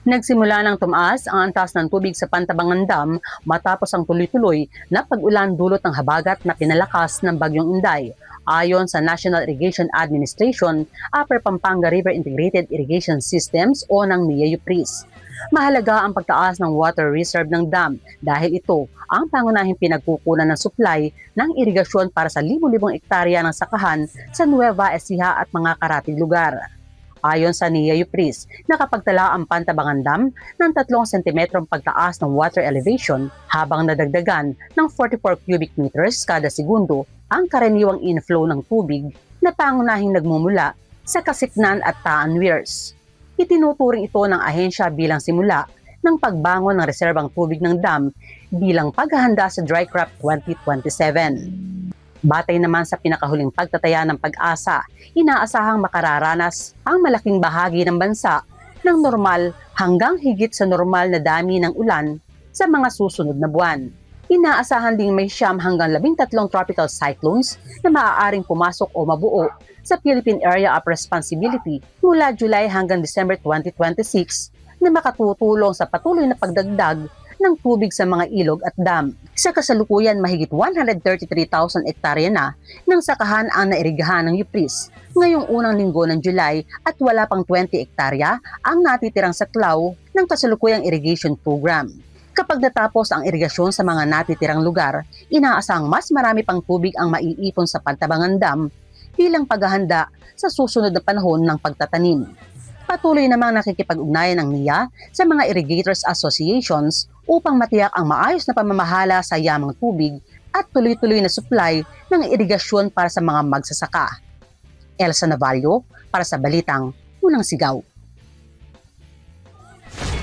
Nagsimula ng tumaas ang antas ng tubig sa Pantabangan Dam matapos ang tuloy-tuloy na pag-ulan dulot ng habagat na pinalakas ng Bagyong Inday. Ayon sa National Irrigation Administration, Upper Pampanga River Integrated Irrigation Systems o ng NIEUPRIS. Mahalaga ang pagtaas ng water reserve ng dam dahil ito ang pangunahing pinagkukunan ng supply ng irigasyon para sa libu-libong ektarya ng sakahan sa Nueva Ecija at mga karatig lugar. Ayon sa NIEUPRIS, nakapagtala ang Pantabangan Dam ng 3 sentimetrong pagtaas ng water elevation habang nadagdagan ng 44 cubic meters kada segundo ang karaniwang inflow ng tubig na pangunahing nagmumula sa Kasiknan at Taan Weirs. Itinuturing ito ng ahensya bilang simula ng pagbangon ng reserbang tubig ng dam bilang paghahanda sa dry crop 2027. Batay naman sa pinakahuling pagtataya ng Pag-asa, inaasahang makararanas ang malaking bahagi ng bansa ng normal hanggang higit sa normal na dami ng ulan sa mga susunod na buwan. Inaasahan ding may 9 hanggang 13 tropical cyclones na maaaring pumasok o mabuo sa Philippine Area of Responsibility mula July hanggang December 2026 na makatutulong sa patuloy na pagdagdag ng tubig sa mga ilog at dam. Sa kasalukuyan, mahigit 133,000 hektarya na ng sakahan ang nairigahan ng UPRIS ngayong unang linggo ng July at wala pang 20 hektarya ang natitirang saklaw ng kasalukuyang irrigation program. Kapag natapos ang irigasyon sa mga natitirang lugar, inaasang mas marami pang tubig ang maiipon sa Pantabangan Dam bilang paghahanda sa susunod na panahon ng pagtatanim. Patuloy namang nakikipag-ugnayan ng NIA sa mga irrigators associations upang matiyak ang maayos na pamamahala sa yamang tubig at tuloy-tuloy na supply ng irigasyon para sa mga magsasaka. Elsa Navallo para sa Balitang Unang Sigaw.